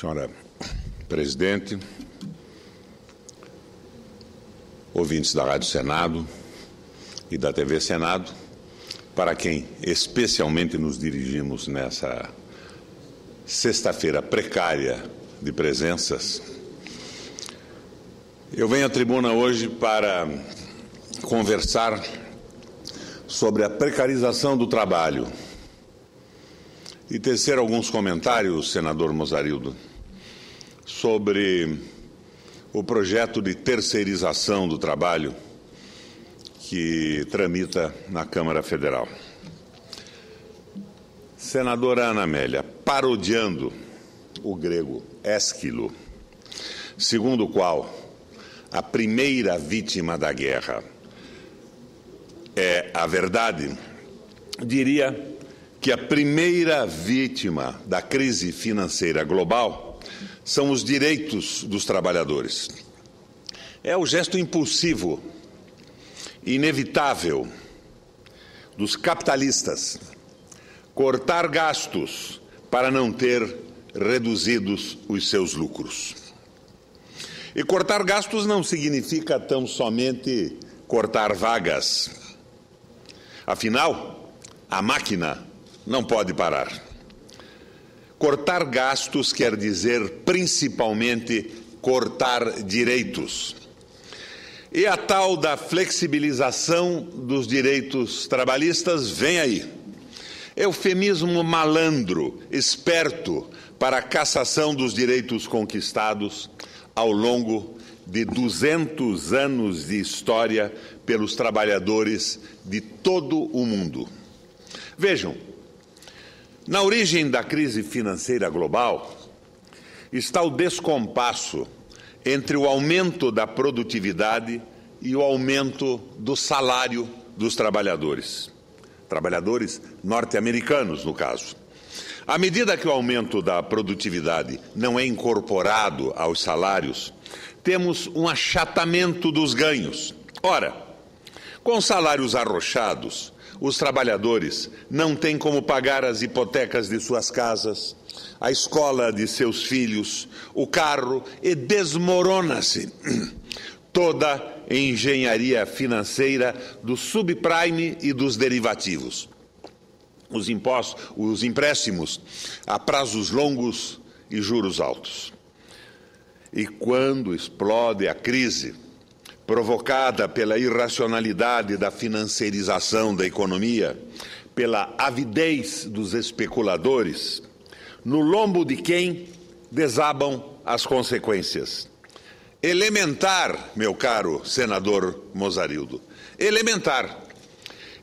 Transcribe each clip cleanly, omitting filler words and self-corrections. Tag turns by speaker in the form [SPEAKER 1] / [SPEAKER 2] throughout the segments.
[SPEAKER 1] Senhora Presidente, ouvintes da Rádio Senado e da TV Senado, para quem especialmente nos dirigimos nessa sexta-feira precária de presenças, eu venho à tribuna hoje para conversar sobre a precarização do trabalho e tecer alguns comentários, senador Mozarildo, sobre o projeto de terceirização do trabalho que tramita na Câmara Federal. Senadora Ana Amélia, parodiando o grego Ésquilo, segundo o qual a primeira vítima da guerra é a verdade, diria que a primeira vítima da crise financeira global são os direitos dos trabalhadores. É o gesto impulsivo, inevitável, dos capitalistas cortar gastos para não ter reduzidos os seus lucros. E cortar gastos não significa tão somente cortar vagas. Afinal, a máquina não pode parar. Cortar gastos quer dizer, principalmente, cortar direitos. E a tal da flexibilização dos direitos trabalhistas vem aí. Eufemismo malandro, esperto, para a cassação dos direitos conquistados ao longo de 200 anos de história pelos trabalhadores de todo o mundo. Vejam, na origem da crise financeira global está o descompasso entre o aumento da produtividade e o aumento do salário dos trabalhadores norte-americanos, no caso. À medida que o aumento da produtividade não é incorporado aos salários, temos um achatamento dos ganhos. Ora, com salários arrochados, os trabalhadores não têm como pagar as hipotecas de suas casas, a escola de seus filhos, o carro, e desmorona-se toda a engenharia financeira do subprime e dos derivativos. Os empréstimos a prazos longos e juros altos. E quando explode a crise, provocada pela irracionalidade da financiarização da economia, pela avidez dos especuladores, no lombo de quem desabam as consequências. Elementar, meu caro senador Mozarildo, elementar.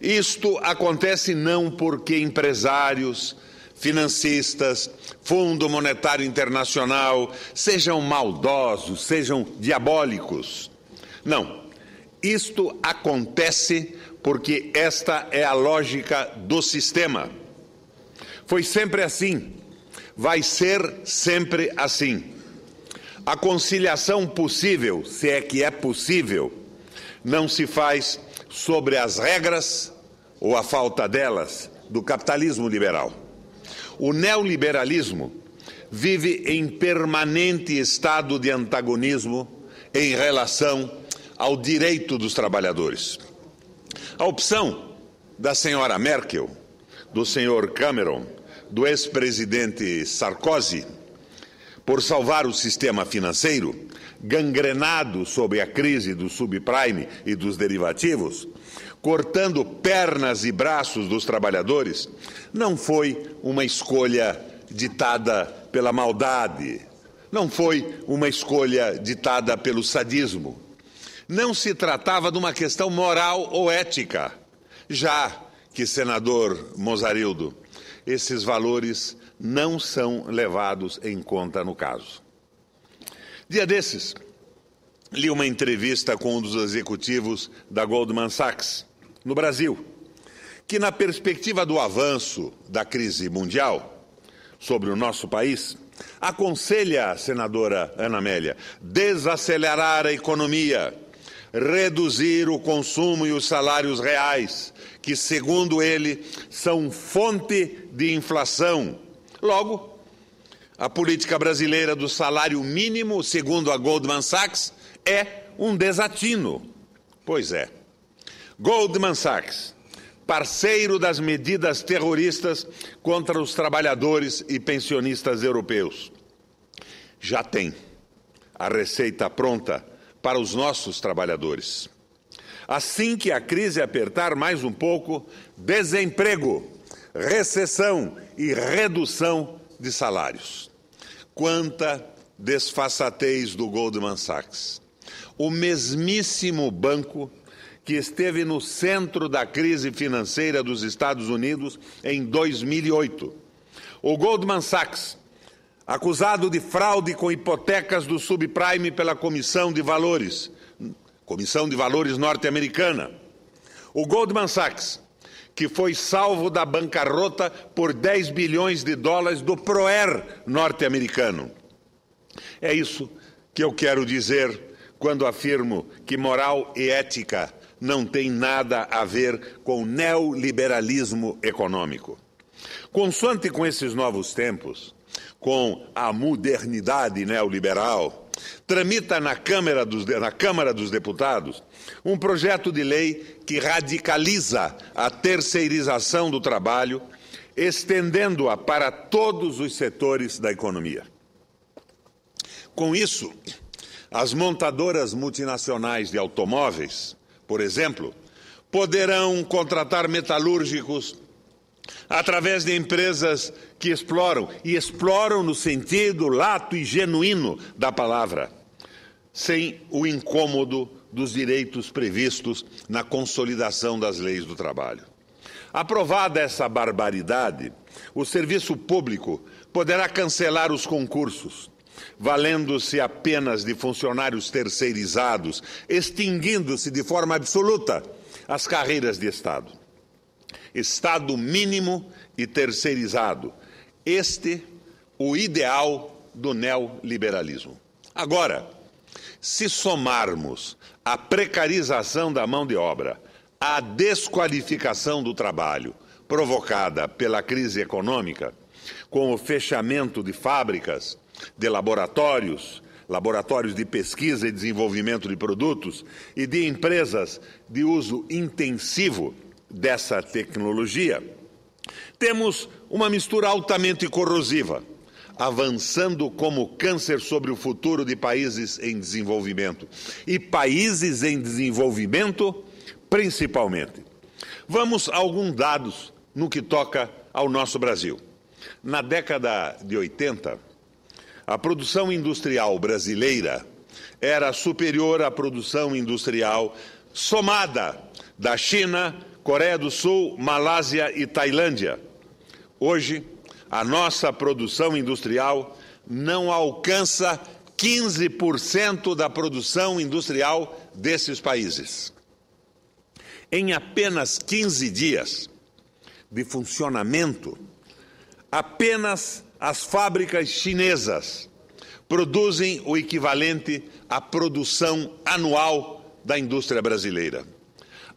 [SPEAKER 1] Isto acontece não porque empresários, financistas, Fundo Monetário Internacional sejam maldosos, sejam diabólicos. Não, isto acontece porque esta é a lógica do sistema. Foi sempre assim, vai ser sempre assim. A conciliação possível, se é que é possível, não se faz sobre as regras ou a falta delas do capitalismo liberal. O neoliberalismo vive em permanente estado de antagonismo em relação ao direito dos trabalhadores. A opção da senhora Merkel, do senhor Cameron, do ex-presidente Sarkozy, por salvar o sistema financeiro, gangrenado sob a crise do subprime e dos derivativos, cortando pernas e braços dos trabalhadores, não foi uma escolha ditada pela maldade, não foi uma escolha ditada pelo sadismo. Não se tratava de uma questão moral ou ética, já que, senador Mozarildo, esses valores não são levados em conta no caso. Dia desses, li uma entrevista com um dos executivos da Goldman Sachs, no Brasil, que, na perspectiva do avanço da crise mundial sobre o nosso país, aconselha a senadora Ana Amélia desacelerar a economia, reduzir o consumo e os salários reais, que, segundo ele, são fonte de inflação. Logo, A política brasileira do salário mínimo, segundo a Goldman Sachs, é um desatino. Pois é. Goldman Sachs, parceiro das medidas terroristas contra os trabalhadores e pensionistas europeus, já tem a receita pronta para os nossos trabalhadores. Assim que a crise apertar mais um pouco, desemprego, recessão e redução de salários. Quanta desfaçatez do Goldman Sachs. O mesmíssimo banco que esteve no centro da crise financeira dos Estados Unidos em 2008. O Goldman Sachs, acusado de fraude com hipotecas do subprime pela Comissão de Valores norte-americana. O Goldman Sachs, que foi salvo da bancarrota por 10 bilhões de dólares do Proer norte-americano. É isso que eu quero dizer quando afirmo que moral e ética não têm nada a ver com neoliberalismo econômico. Consoante com esses novos tempos, com a modernidade neoliberal, tramita na Câmara dos Deputados um projeto de lei que radicaliza a terceirização do trabalho, estendendo-a para todos os setores da economia. Com isso, as montadoras multinacionais de automóveis, por exemplo, poderão contratar metalúrgicos através de empresas que exploram no sentido lato e genuíno da palavra, sem o incômodo dos direitos previstos na consolidação das leis do trabalho. Aprovada essa barbaridade, o serviço público poderá cancelar os concursos, valendo-se apenas de funcionários terceirizados, extinguindo-se de forma absoluta as carreiras de Estado. Estado mínimo e terceirizado. O ideal do neoliberalismo. Agora, se somarmos a precarização da mão de obra, a desqualificação do trabalho provocada pela crise econômica, com o fechamento de fábricas, de laboratórios de pesquisa e desenvolvimento de produtos e de empresas de uso intensivo dessa tecnologia, temos uma mistura altamente corrosiva, avançando como câncer sobre o futuro de países em desenvolvimento. E países em desenvolvimento, principalmente. Vamos a alguns dados no que toca ao nosso Brasil. Na década de 80, a produção industrial brasileira era superior à produção industrial somada da China, Coreia do Sul, Malásia e Tailândia. Hoje, a nossa produção industrial não alcança 15% da produção industrial desses países. Em apenas 15 dias de funcionamento, apenas as fábricas chinesas produzem o equivalente à produção anual da indústria brasileira.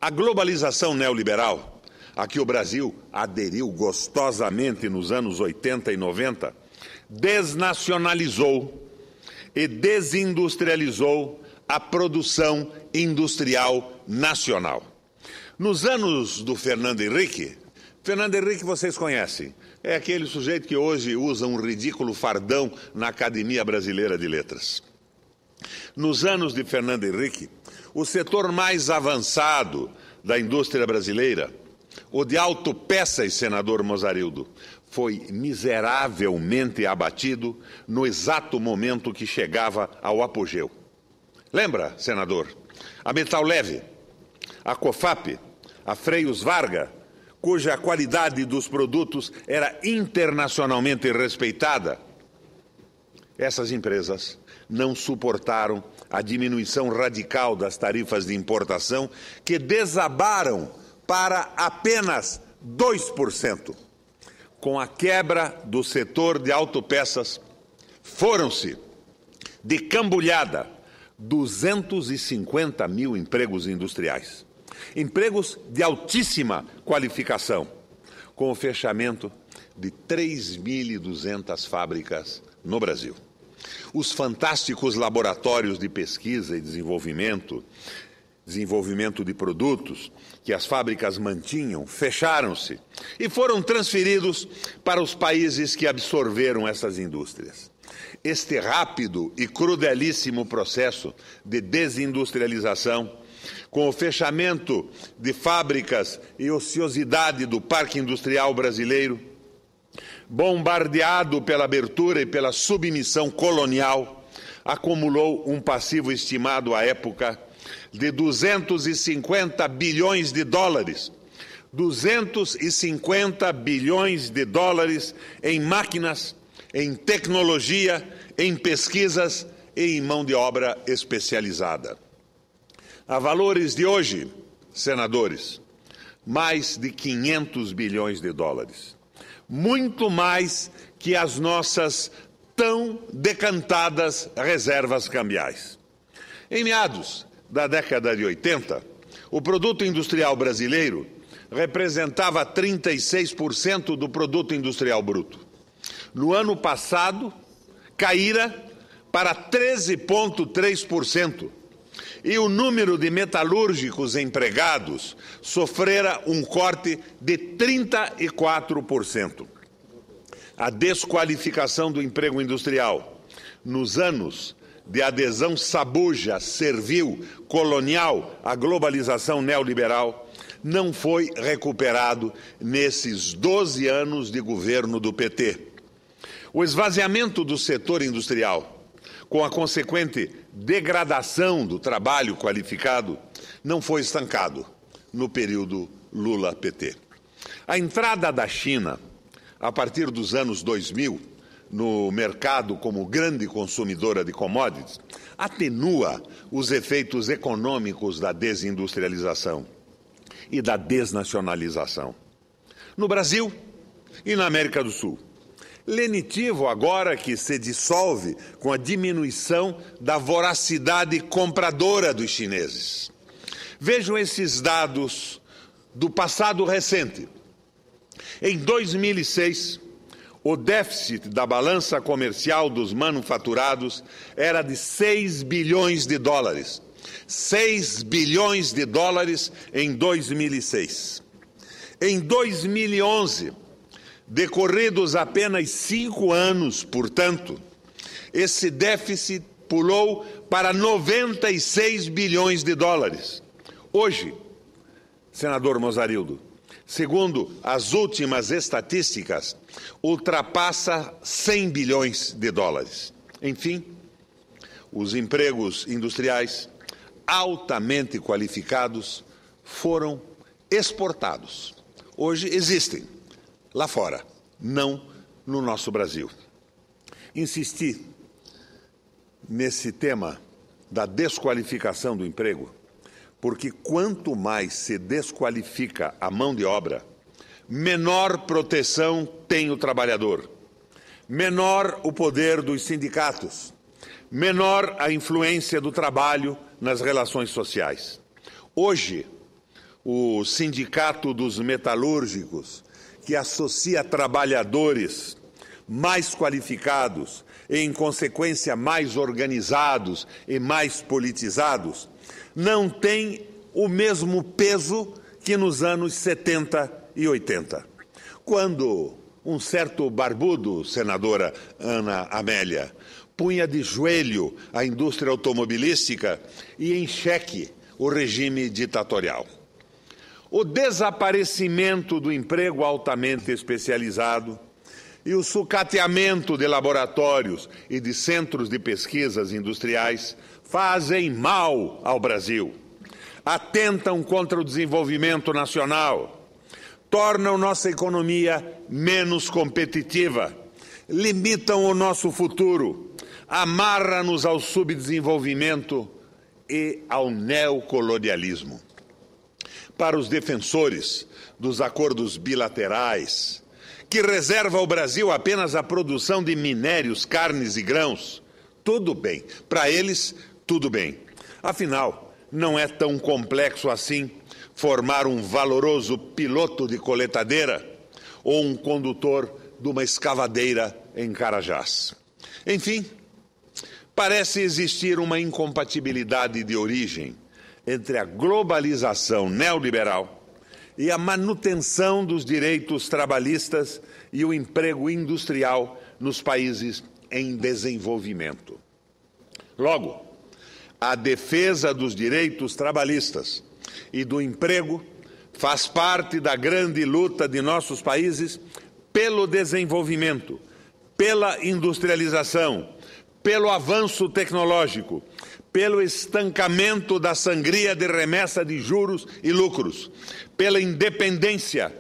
[SPEAKER 1] A globalização neoliberal, a que o Brasil aderiu gostosamente nos anos 80 e 90, desnacionalizou e desindustrializou a produção industrial nacional. Nos anos do Fernando Henrique vocês conhecem, é aquele sujeito que hoje usa um ridículo fardão na Academia Brasileira de Letras. Nos anos de Fernando Henrique, o setor mais avançado da indústria brasileira, o de autopeças, senador Mozarildo, foi miseravelmente abatido no exato momento que chegava ao apogeu. Lembra, senador? A Metal Leve, a Cofap, a Freios Varga, cuja qualidade dos produtos era internacionalmente respeitada, essas empresas não suportaram a diminuição radical das tarifas de importação, que desabaram para apenas 2%. Com a quebra do setor de autopeças, foram-se de cambulhada 250 mil empregos industriais. Empregos de altíssima qualificação, com o fechamento de 3.200 fábricas no Brasil. Os fantásticos laboratórios de pesquisa e desenvolvimento de produtos que as fábricas mantinham, fecharam-se e foram transferidos para os países que absorveram essas indústrias. Este rápido e crudelíssimo processo de desindustrialização, com o fechamento de fábricas e ociosidade do parque industrial brasileiro, bombardeado pela abertura e pela submissão colonial, acumulou um passivo estimado à época de 250 bilhões de dólares. 250 bilhões de dólares em máquinas, em tecnologia, em pesquisas e em mão de obra especializada. A valores de hoje, senadores, mais de 500 bilhões de dólares. Muito mais que as nossas tão decantadas reservas cambiais. Em meados da década de 80, o produto industrial brasileiro representava 36% do produto industrial bruto. No ano passado, caíra para 13,3%. E o número de metalúrgicos empregados sofrera um corte de 34%. A desqualificação do emprego industrial nos anos de adesão sabuja, servil, colonial à globalização neoliberal não foi recuperado nesses 12 anos de governo do PT. O esvaziamento do setor industrial, com a consequente degradação do trabalho qualificado, não foi estancado no período Lula-PT. A entrada da China, a partir dos anos 2000, no mercado como grande consumidora de commodities, atenua os efeitos econômicos da desindustrialização e da desnacionalização. No Brasil e na América do Sul. Lenitivo agora que se dissolve com a diminuição da voracidade compradora dos chineses. Vejam esses dados do passado recente. Em 2006, o déficit da balança comercial dos manufaturados era de 6 bilhões de dólares. 6 bilhões de dólares em 2006. Em 2011, decorridos apenas 5 anos, portanto, esse déficit pulou para 96 bilhões de dólares. Hoje, senador Mozarildo, segundo as últimas estatísticas, ultrapassa 100 bilhões de dólares. Enfim, os empregos industriais altamente qualificados foram exportados. Hoje existem lá fora, não no nosso Brasil. Insisti nesse tema da desqualificação do emprego, porque quanto mais se desqualifica a mão de obra, menor proteção tem o trabalhador, menor o poder dos sindicatos, menor a influência do trabalho nas relações sociais. Hoje, o Sindicato dos Metalúrgicos, que associa trabalhadores mais qualificados e, em consequência, mais organizados e mais politizados, não tem o mesmo peso que nos anos 70 e 80. Quando um certo barbudo, senadora Ana Amélia, punha de joelho a indústria automobilística e em xeque o regime ditatorial. O desaparecimento do emprego altamente especializado e o sucateamento de laboratórios e de centros de pesquisas industriais fazem mal ao Brasil, atentam contra o desenvolvimento nacional, tornam nossa economia menos competitiva, limitam o nosso futuro, amarram-nos ao subdesenvolvimento e ao neocolonialismo. Para os defensores dos acordos bilaterais, que reserva ao Brasil apenas a produção de minérios, carnes e grãos, tudo bem. Para eles, tudo bem. Afinal, não é tão complexo assim formar um valoroso piloto de coletadeira ou um condutor de uma escavadeira em Carajás. Enfim, parece existir uma incompatibilidade de origem entre a globalização neoliberal e a manutenção dos direitos trabalhistas e o emprego industrial nos países em desenvolvimento. Logo, a defesa dos direitos trabalhistas e do emprego faz parte da grande luta de nossos países pelo desenvolvimento, pela industrialização, pelo avanço tecnológico, pelo estancamento da sangria de remessa de juros e lucros, pela independência,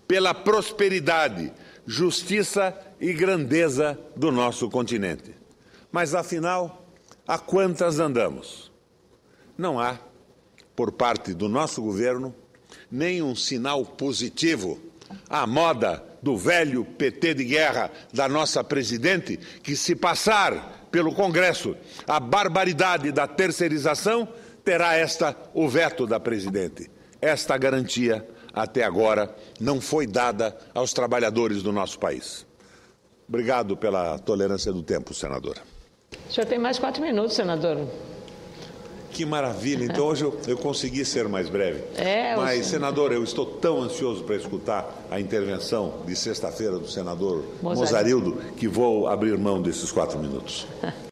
[SPEAKER 1] pela prosperidade, justiça e grandeza do nosso continente. Mas, afinal, a quantas andamos? Não há, por parte do nosso governo, nenhum sinal positivo à moda do velho PT de guerra da nossa presidente, que, se passar pelo Congresso a barbaridade da terceirização, terá o veto da presidente. Esta garantia, até agora, não foi dada aos trabalhadores do nosso país. Obrigado pela tolerância do tempo, senadora.
[SPEAKER 2] O senhor tem mais 4 minutos, senador.
[SPEAKER 1] Que maravilha! Então hoje eu consegui ser mais breve. Mas, senador, eu estou tão ansioso para escutar a intervenção de sexta-feira do senador Mozarildo que vou abrir mão desses 4 minutos.